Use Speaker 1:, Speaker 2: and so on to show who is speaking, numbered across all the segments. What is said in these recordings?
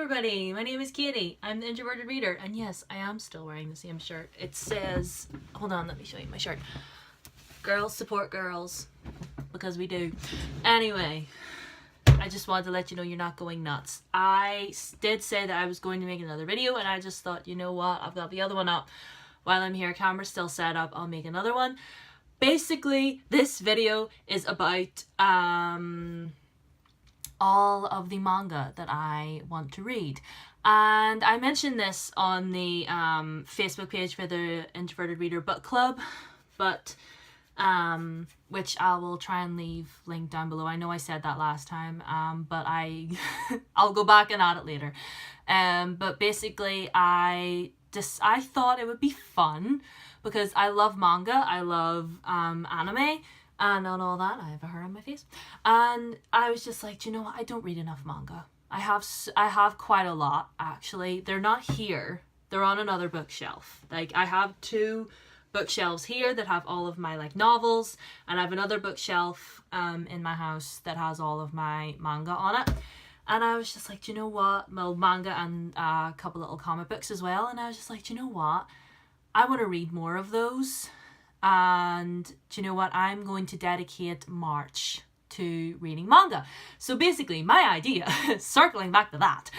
Speaker 1: everybody, my name is Katie. I'm the Introverted Reader, and yes, I am still wearing the same shirt. It says, hold on, let me show you my shirt. Girls support girls, because we do. Anyway, I just wanted to let you know you're not going nuts. I did say that I was going to make another video, and I just thought, you know what, I've got the other one up. While I'm here, camera's still set up, I'll make another one. Basically, this video is about all of the manga that I want to read. And I mentioned this on the Facebook page for the Introverted Reader Book Club, but which I will try and leave linked down below. I know I said that last time, but I'll go back and add it later. But basically, I thought it would be fun because I love manga, I love anime, and on all that, I have a hair on my face. And I was just like, do you know what? I don't read enough manga. I have quite a lot, actually. They're not here. They're on another bookshelf. Like, I have two bookshelves here that have all of my like novels, and I have another bookshelf in my house that has all of my manga on it. And I was just like, do you know what? Well, manga and a couple little comic books as well. And I was just like, do you know what? I want to read more of those. And do you know what? I'm going to dedicate March to reading manga. So basically, my idea, circling back to that,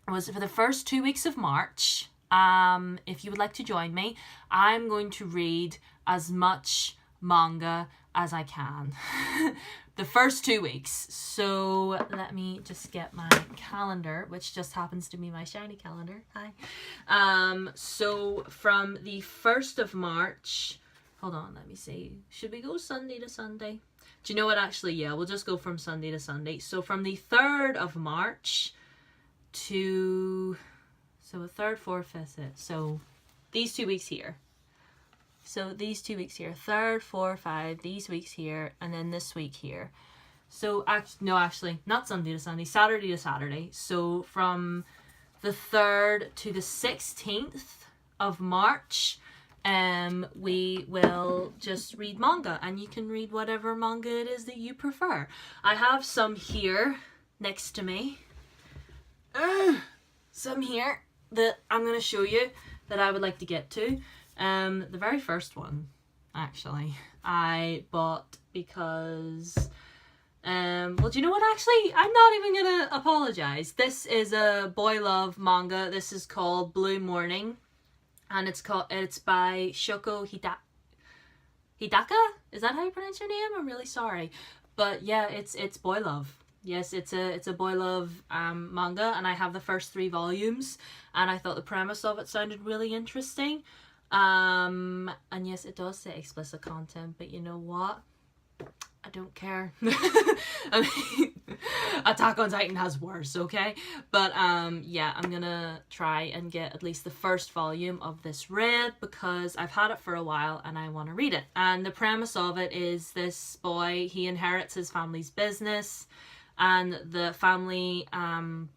Speaker 1: was for the first 2 weeks of March, if you would like to join me, I'm going to read as much manga as I can. The first 2 weeks. So let me just get my calendar, which just happens to be my shiny calendar. Hi. So from the 1st of March, hold on, let me see. Should we go Sunday to Sunday? Do you know what? Actually, yeah, we'll just go from Sunday to Sunday. So from the 3rd of March to, so 3rd, 4th, 5th, 6th. So these 2 weeks here. So these 2 weeks here, 3rd, 4th, 5th, these weeks here, and then this week here. So, actually, not Sunday to Sunday, Saturday to Saturday. So from the 3rd to the 16th of March, we will just read manga, and you can read whatever manga it is that you prefer. I have some here next to me. Some here that I'm going to show you that I would like to get to. The very first one, actually, I bought because, well, do you know what, actually, I'm not even gonna apologize. This is a boy love manga. This is called Blue Morning, and it's by Shoko Hidaka? Is that how you pronounce your name? I'm really sorry. But yeah, it's boy love. Yes, it's a boy love manga, and I have the first 3 volumes, and I thought the premise of it sounded really interesting. And yes, it does say explicit content, but you know what? I don't care. I mean, Attack on Titan has worse, okay? But yeah, I'm gonna try and get at least the first volume of this read because I've had it for a while and I want to read it. And the premise of it is this boy, he inherits his family's business, and the family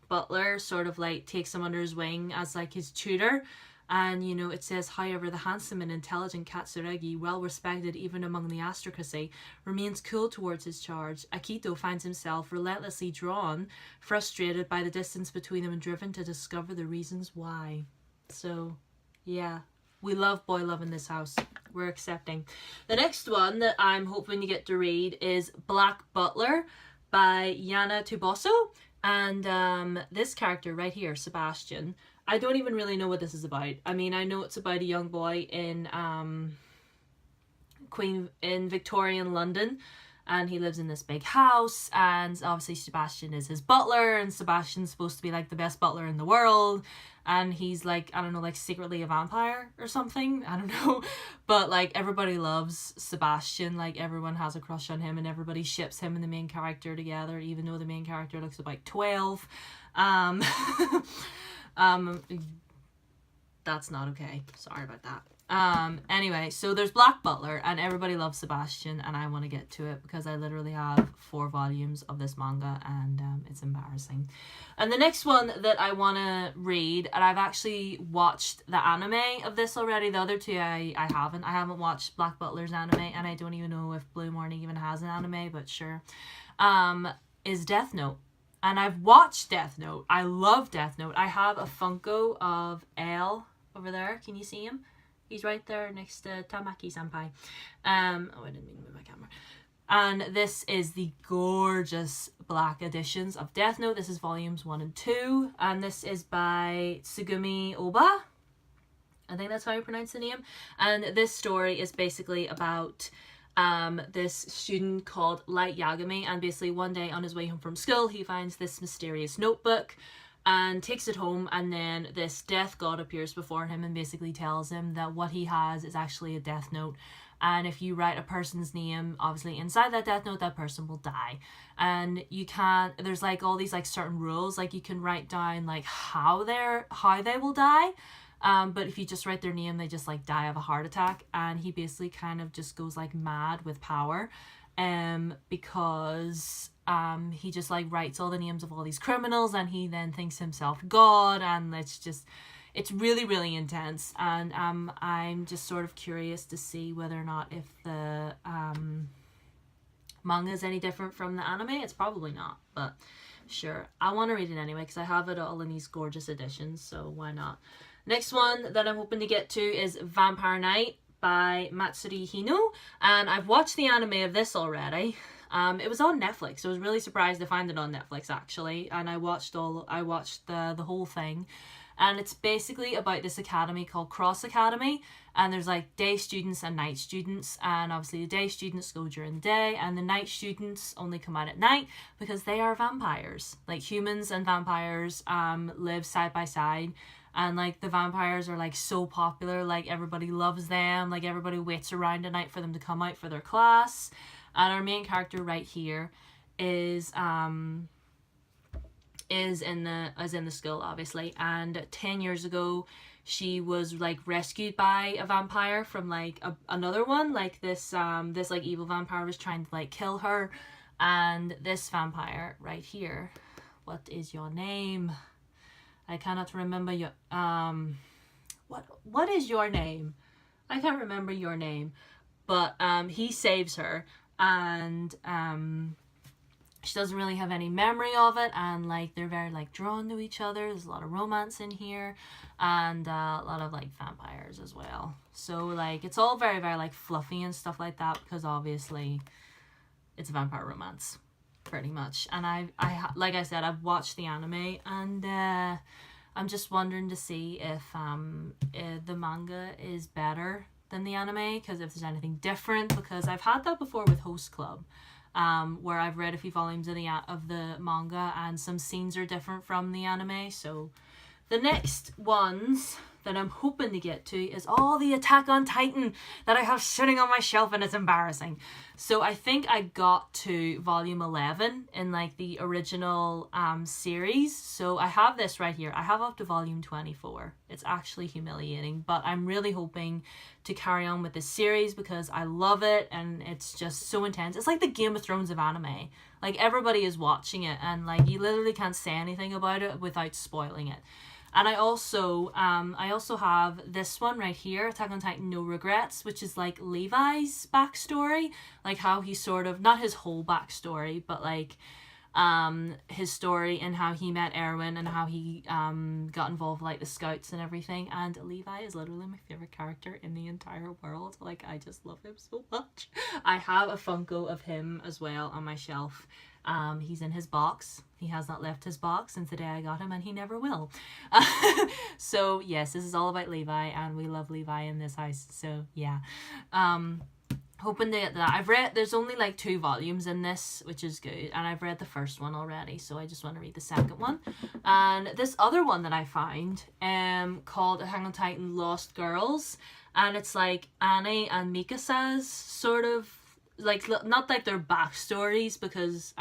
Speaker 1: butler sort of like takes him under his wing as like his tutor. And, you know, it says, however, the handsome and intelligent Katsuragi, well respected even among the aristocracy, remains cool towards his charge. Akito finds himself relentlessly drawn, frustrated by the distance between them and driven to discover the reasons why. So, yeah, we love boy love in this house. We're accepting. The next one that I'm hoping to get to read is Black Butler by Yana Tuboso. And this character right here, Sebastian, I don't even really know what this is about. I mean, I know it's about a young boy in Victorian London, and he lives in this big house, and obviously Sebastian is his butler, and Sebastian's supposed to be like the best butler in the world, and he's like, I don't know, like secretly a vampire or something, I don't know, but like everybody loves Sebastian, like everyone has a crush on him, and everybody ships him and the main character together, even though the main character looks about 12. That's not okay. Sorry about that. Anyway, so there's Black Butler, and everybody loves Sebastian, and I want to get to it because I literally have 4 volumes of this manga, and it's embarrassing. And the next one that I want to read, and I've actually watched the anime of this already. The other 2 I haven't. I haven't watched Black Butler's anime, and I don't even know if Blue Morning even has an anime, but sure. Is Death Note. And I've watched Death Note. I love Death Note. I have a Funko of L over there. Can you see him? He's right there next to Tamaki Senpai. Oh, I didn't mean to move my camera. And this is the gorgeous black editions of Death Note. This is volumes 1 and 2. And this is by Tsugumi Oba. I think that's how you pronounce the name. And this story is basically about this student called Light Yagami, and basically one day on his way home from school he finds this mysterious notebook and takes it home, and then this death god appears before him and basically tells him that what he has is actually a death note, and if you write a person's name obviously inside that death note, that person will die. And you can't, there's like all these like certain rules, like you can write down like how they will die. But if you just write their name, they just like die of a heart attack. And he basically kind of just goes like mad with power, because he just like writes all the names of all these criminals, and he then thinks himself God, and it's really, really intense. And I'm just sort of curious to see whether or not if the manga is any different from the anime. It's probably not, but sure, I want to read it anyway because I have it all in these gorgeous editions, so why not? Next one that I'm hoping to get to is Vampire Knight by Matsuri Hino, and I've watched the anime of this already. It was on Netflix, so I was really surprised to find it on Netflix actually, and I watched the whole thing. And it's basically about this academy called Cross Academy, and there's like day students and night students, and obviously the day students go during the day and the night students only come out at night because they are vampires. Like humans and vampires live side by side. And like the vampires are like so popular, like everybody loves them, like everybody waits around at night for them to come out for their class. And our main character right here is in the school obviously, and 10 years ago she was like rescued by a vampire from like another one, like this like evil vampire was trying to like kill her. And this vampire right here, what is your name? I cannot remember your what is your name? I can't remember your name. But he saves her, and she doesn't really have any memory of it, and like they're very like drawn to each other. There's a lot of romance in here, and a lot of like vampires as well. So like it's all very, very like fluffy and stuff like that, because obviously it's a vampire romance. Pretty much. And I like I said, I've watched the anime, and I'm just wondering to see if the manga is better than the anime, because if there's anything different, because I've had that before with Host Club, where I've read a few volumes of the manga and some scenes are different from the anime. So the next ones that I'm hoping to get to is all the Attack on Titan that I have sitting on my shelf, and it's embarrassing. So I think I got to volume 11 in like the original series. So I have this right here. I have up to volume 24. It's actually humiliating, but I'm really hoping to carry on with this series because I love it and it's just so intense. It's like the Game of Thrones of anime. Like everybody is watching it, and like you literally can't say anything about it without spoiling it. And I also have this one right here, Attack on Titan No Regrets, which is like Levi's backstory, like how he sort of, not his whole backstory, but like his story and how he met Erwin and how he got involved with like the scouts and everything. And Levi is literally my favorite character in the entire world. Like I just love him so much. I have a Funko of him as well on my shelf. He's in his box. He has not left his box since the day I got him, and he never will. So yes, this is all about Levi, and we love Levi in this house. So yeah, hoping to get that. There's only like 2 volumes in this, which is good, and I've read the first one already, so I just want to read the second one. And this other one that I found, called Attack on Titan Lost Girls, and it's like Annie and Mikasa's sort of, like, not like their backstories, because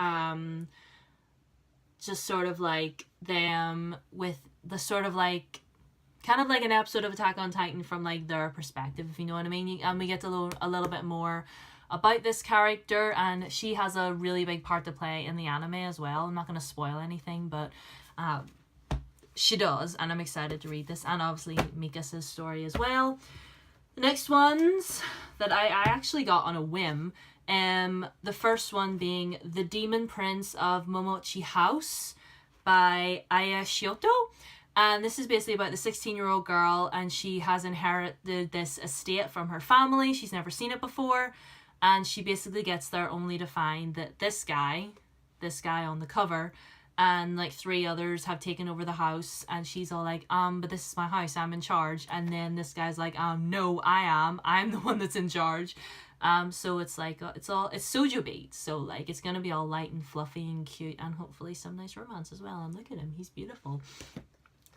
Speaker 1: just sort of like them with the sort of like kind of like an episode of Attack on Titan from like their perspective, if you know what I mean. And we get to learn a little bit more about this character, and she has a really big part to play in the anime as well. I'm not going to spoil anything, but she does, and I'm excited to read this, and obviously Mikasa's story as well. The next ones that I actually got on a whim The first one being The Demon Prince of Momochi House by Aya Shioto. And this is basically about the 16-year-old girl, and she has inherited this estate from her family. She's never seen it before, and she basically gets there only to find that this guy on the cover, and like 3 others have taken over the house, and she's all like, but this is my house, I'm in charge. And then this guy's like, no, I'm the one that's in charge. So it's like, it's shoujo beats, so like it's gonna be all light and fluffy and cute, and hopefully some nice romance as well. And look at him, he's beautiful.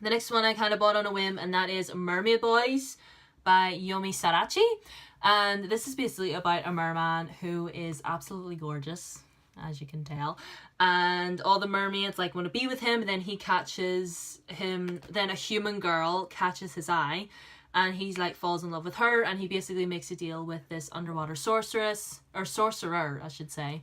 Speaker 1: The next one I kind of bought on a whim, and that is Mermaid Boys by Yomi Sarachi. And this is basically about a merman who is absolutely gorgeous, as you can tell. And all the mermaids like want to be with him, and then then a human girl catches his eye, and he's like falls in love with her, and he basically makes a deal with this underwater sorcerer, I should say.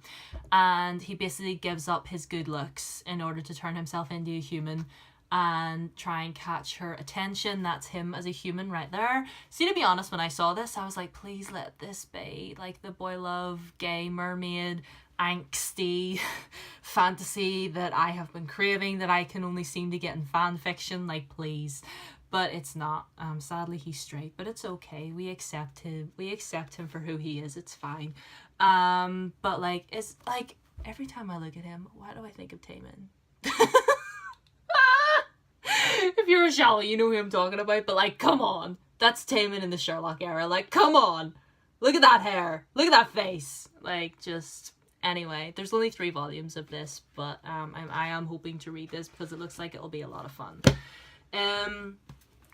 Speaker 1: And he basically gives up his good looks in order to turn himself into a human and try and catch her attention. That's him as a human right there. See, to be honest, when I saw this, I was like, please let this be like the boy love, gay, mermaid, angsty fantasy that I have been craving, that I can only seem to get in fan fiction. Like, please. But it's not. Sadly, he's straight, but it's okay. We accept him for who he is. It's fine. But like, it's like every time I look at him, why do I think of Taemin? If you're a shallow, you know who I'm talking about, but like, come on. That's Taemin in the Sherlock era. Like, come on. Look at that hair. Look at that face. Like, just... Anyway, there's only 3 volumes of this, but I am hoping to read this because it looks like it'll be a lot of fun.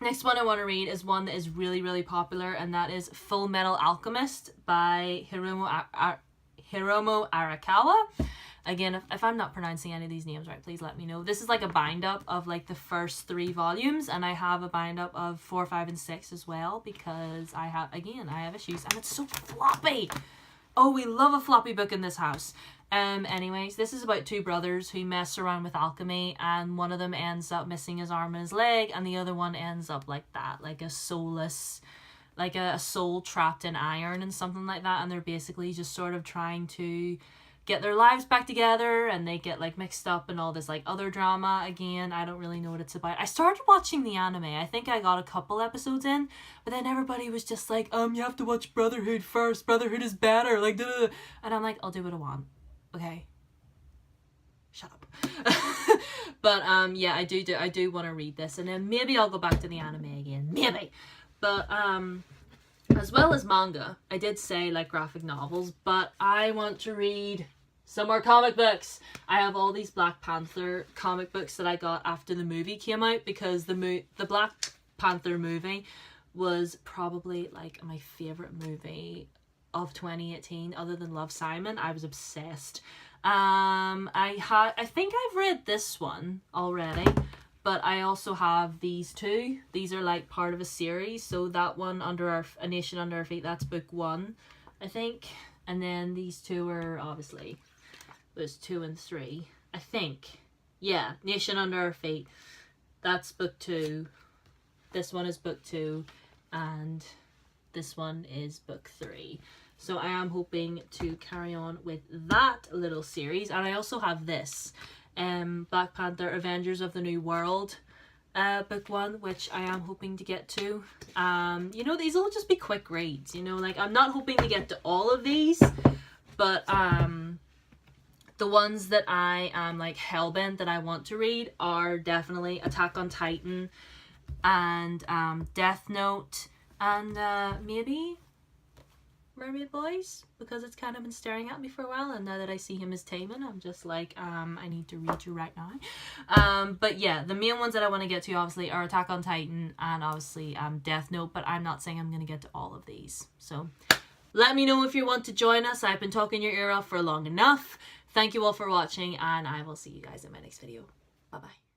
Speaker 1: Next one I want to read is one that is really, really popular, and that is Full Metal Alchemist by Hiromu Arakawa. Again, if I'm not pronouncing any of these names right, please let me know. This is like a bind-up of like the first 3 volumes, and I have a bind-up of 4, 5, and 6 as well, because I have issues, and it's so floppy. Oh, we love a floppy book in this house. Anyways, this is about 2 brothers who mess around with alchemy, and one of them ends up missing his arm and his leg, and the other one ends up like that, like a soulless, like a soul trapped in iron and something like that, and they're basically just sort of trying to get their lives back together, and they get like mixed up in all this like other drama. Again, I don't really know what it's about. I started watching the anime. I think I got a couple episodes in, but then everybody was just like, you have to watch Brotherhood first. Brotherhood is better. Like, duh. And I'm like, I'll do what I want. Okay. Shut up. But yeah, I do want to read this, and then maybe I'll go back to the anime again. Maybe. But as well as manga, I did say like graphic novels, but I want to read some more comic books. I have all these Black Panther comic books that I got after the movie came out, because the Black Panther movie was probably like my favorite movie of 2018, other than Love, Simon. I was obsessed. I think I've read this one already, but I also have these 2. These are like part of a series. So that one, A Nation Under Our Feet, that's book 1, I think. And then these 2 are obviously, there's 2 and 3, I think. Yeah, Nation Under Our Feet, that's book 2. This one is book 2, and this one is book 3. So I am hoping to carry on with that little series. And I also have this, Black Panther Avengers of the New World, book 1, which I am hoping to get to. You know, these will just be quick reads, you know, like I'm not hoping to get to all of these, but the ones that I am like hellbent that I want to read are definitely Attack on Titan and Death Note, and maybe Mermaid Boys, because it's kind of been staring at me for a while, and now that I see him as Taemin, I'm just like, I need to read you right now. But yeah, the main ones that I want to get to obviously are Attack on Titan and obviously Death Note, but I'm not saying I'm going to get to all of these. So let me know if you want to join us. I've been talking your ear off for long enough. Thank you all for watching, and I will see you guys in my next video. Bye bye.